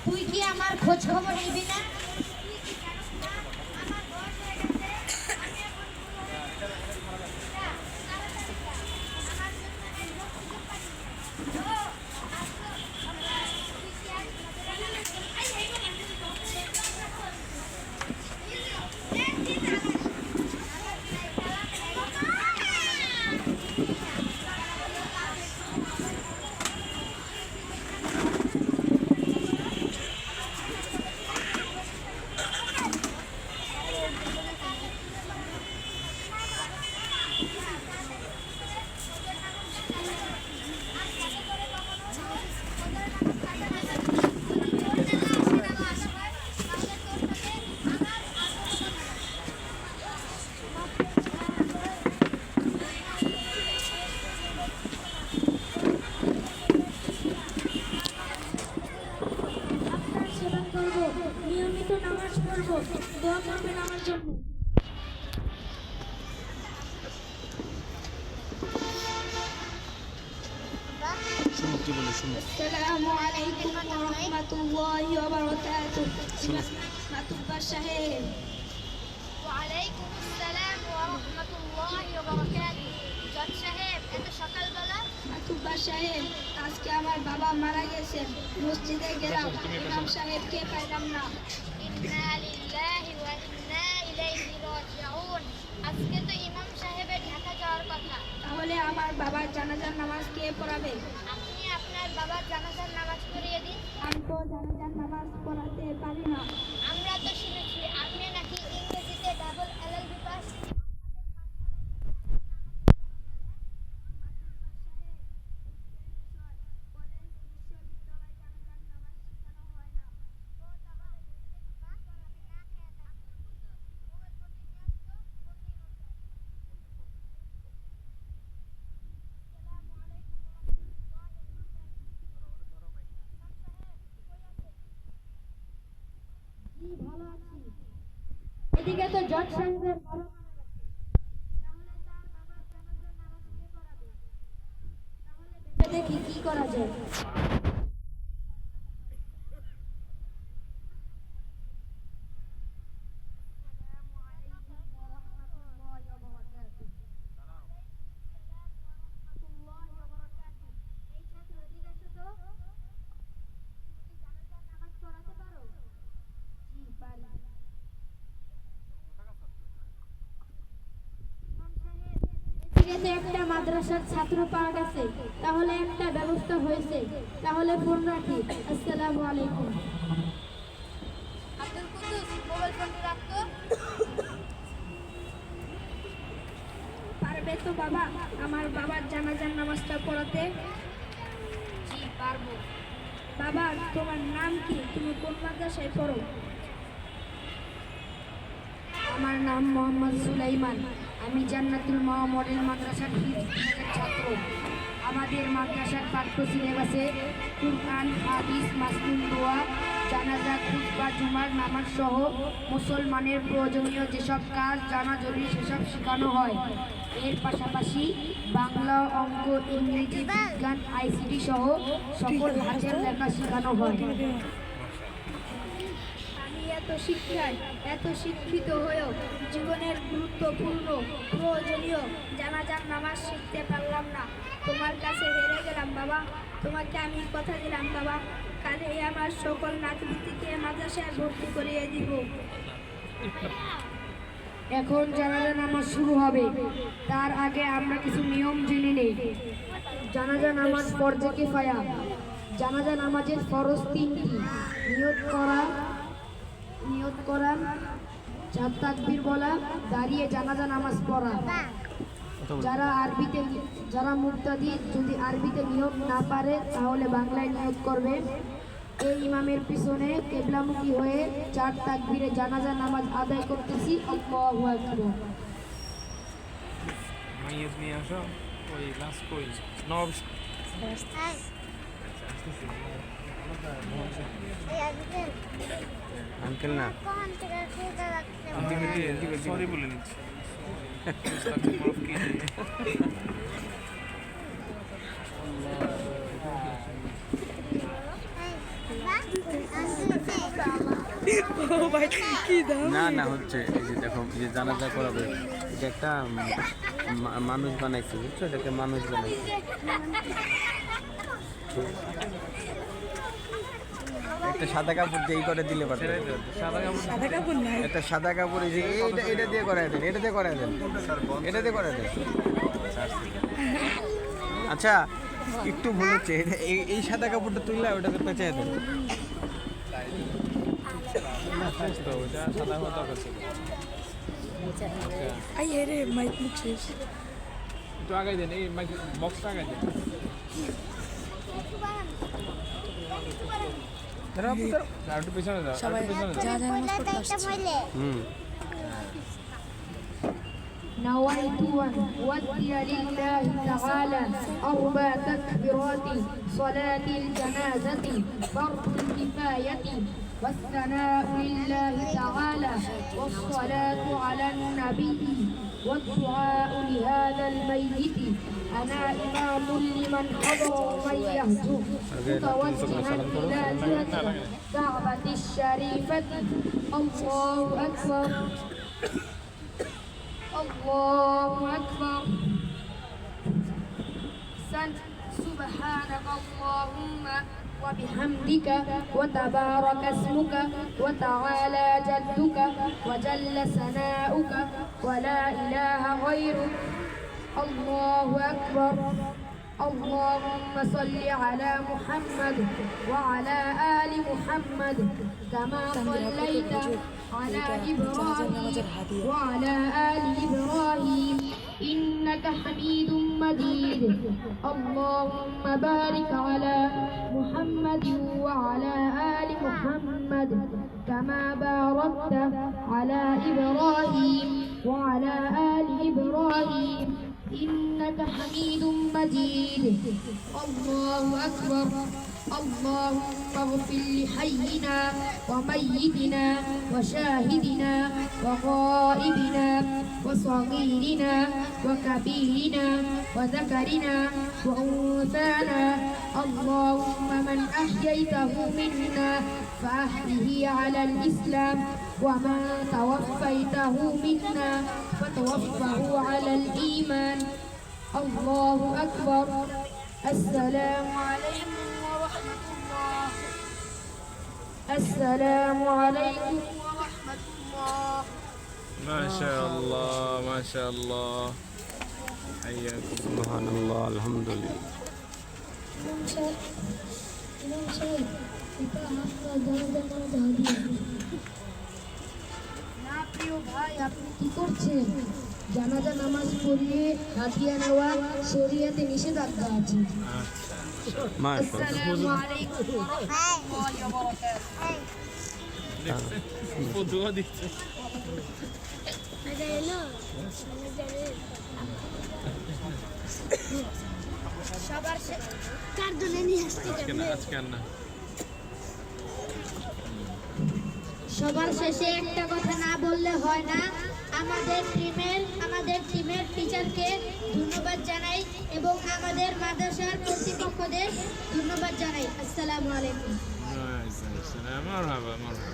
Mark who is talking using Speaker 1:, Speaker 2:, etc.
Speaker 1: তুই কি আমার খোঁজ খবর নিবি না? নিয়মিত নামাজ পড়বো, দোয়া করবেন আমার জন্য। আসসালামু আলাইকুম ওয়া রাহমাতুল্লাহি ওয়া বারাকাতুহু। মাতুব্বার সাহেব।
Speaker 2: ওয়া আলাইকুম আসসালাম ওয়া রাহমাতুল্লাহি ওয়া বারাকাতুহু। জজ সাহেব, এত সকালবেলা?
Speaker 1: মাতুব্বার সাহেব, আজকে আমার বাবা মারা গেছেন। মসজিদে গেলাম, ইমাম সাহেবকে পাইলাম না।
Speaker 2: ইন্না লিল্লাহি ওয়া ইন্না ইলাইহি রাজিউন। আজকে তো ইমাম সাহেবের ঢাকা যাওয়ার কথা।
Speaker 1: তাহলে আমার বাবার জানাজার নামাজ কে পড়াবে?
Speaker 2: আপনি আপনার বাবার জানাজার নামাজ পড়িয়ে দিন।
Speaker 1: আমি তো জানাজার নামাজ পড়াতে পারি না।
Speaker 2: আমরা তো শুনেছি আপনি নাকি ইংরেজিতে ডাবল এলএলবি পাস।
Speaker 1: ভালো আছি। এদিকে তো জজ সাহেবের বাবা মারা গেছে। তাহলে তার বাবার জানাজার নামাজ কে পড়াবে? তাহলে ভেবে দেখি কি করা যায়। একটা মাদ্রাসার ছাত্র পাওয়া গেছে, তাহলে একটা ব্যবস্থা হয়েছে। তাহলে ফোন রাখি। আসসালামু আলাইকুম।
Speaker 2: আব্দুল কুদ্দুস, মোবাইল ফোনটি রাখতো।
Speaker 1: পারবে তো বাবা আমার বাবার জানাজার নামাজটা পড়াতে?
Speaker 2: জি পারবো।
Speaker 1: বাবা, তোমার নাম কি? তুমি কোন মাদ্রাসায় পড়ো? আমার নাম মোহাম্মদ সুলাইমান। আমি জান্নাতুল মাওয়া মডেল মাদ্রাসার হিফজের ছাত্র। আমাদের মাদ্রাসার পাঠ্য সিলেবাসে কুরআন, হাদিস, মাসনুন দোয়া, জানাজা, খুতবা, জুমার নামাজ সহ মুসলমানের প্রয়োজনীয় যেসব কাজ জানা জরুরি সেসব শেখানো হয়। এর পাশাপাশি বাংলা, অঙ্ক, ইংরেজি, বিজ্ঞান, আইসিটি সহ সকল হাতের লেখা শেখানো হয়। এত শিক্ষিত হয়েও জীবনের গুরুত্বপূর্ণ প্রয়োজনীয় জানাজার নামাজ শিখতে পারলাম না। তোমার কাছে হেরে গেলাম বাবা। তোমাকে আমি কথা দিলাম বাবা, কালে আমার সকল নাতিপুতিকে মাদ্রাসায় ভর্তি করিয়ে দিব। এখন জানাজা নামাজ শুরু হবে, তার আগে আমরা কিছু নিয়ম জেনে নেই। জানাজা নামাজ ফরজে কিফায়া। জানাজা নামাজের ফরজ তিনটি। নিয়ত করা, চার তাকবীর বলা, দাঁড়িয়ে জানাজা নামাজ পড়া। যারা মুক্তাদি যদি আরবিতে নিয়ত না পারে তাহলে বাংলায় নিয়ত করবে। এই ইমামের পিছনে কিবলামুখী হয়ে চার তাকবীরে জানাজা নামাজ আদায় করতেছি। আল্লাহু আকবার।
Speaker 3: মাইয়াজ নিয়ে আসো, ওই লাস্ট কই নব আঙ্কেল না
Speaker 4: সরি বলে নিচ্ছি
Speaker 3: না না হচ্ছে এই যে দেখো যে জানাজা করাবে এটা একটা মানুষ বানাইছে বুঝছো এটাকে মানুষ বানাইছে একটা সাদা কাপড় দিয়ে করে দিলে পারে একটা সাদা কাপড় এই যে এটা দিয়ে করাই দেন এটা দিয়ে করাই দেন এটা দিয়ে করাই দেন আচ্ছা একটু ভুল হচ্ছে এই সাদা কাপড়টা তুললে ওটাতে পেঁচাই দেন
Speaker 4: একটু আগে দেন এই বক্সটা আগে দেন আর একটু পেছনে দাও একটু পেছনে দাও
Speaker 1: نويت أن أودي لله تعالى 4 تكبيرات صلاة الجنازة فرض الكفاية والثناء لله تعالى والصلاة على النبي والدعاء لهذا الميت أنا إمام لمن حضر ومن يهجر متوجها إلى جهة الكعبة الشريفة الله أكبر الله أكبر سبحانك اللهم وبحمدك وتبارك اسمك وتعالى جدك وجل ثناؤك ولا إله غيرك الله أكبر اللهم صل على محمد وعلى آل محمد كما صليت على إبراهيم وعلى آل إبراهيم إنك حميد مجيد اللهم بارك على محمد وعلى آل محمد كما باركت على إبراهيم وعلى آل إبراهيم إنك حميد مجيد الله أكبر اللهم اغفر لحينا وميتنا وشاهدنا وغائبنا وصغيرنا وكبيرنا وذكرنا وأنثانا اللهم من أحييته منا فأحيه على الإسلام ومن توفيته منا فتوفه على الإيمان الله أكبر السلام عليكم ورحمة الله السلام عليكم ورحمة الله
Speaker 4: ما شاء الله ما شاء الله حياكم
Speaker 3: سبحان الله الحمد لله
Speaker 1: না প্রিয় ভাই আপনি কি করছেন জানাজা নামাজ পড়িয়ে হাদিয়া নেওয়া শরীয়তে নিষেধাজ্ঞা আছে আসসালামু আলাইকুম ওয়া রাহমাতুল্লাহি ওয়া বারাকাতুহু
Speaker 4: দোয়া দিচ্ছে
Speaker 2: সবার কার জন্য নিয়ে আসতে
Speaker 4: আজকে আর না
Speaker 2: সবার শেষে একটা কথা না বললে হয় না আমাদের টিমের টিচারকে ধন্যবাদ জানাই এবং আমাদের মাদ্রাসার কর্তৃপক্ষদের ধন্যবাদ জানাই আসসালামু আলাইকুম
Speaker 4: مرحبا مرحبا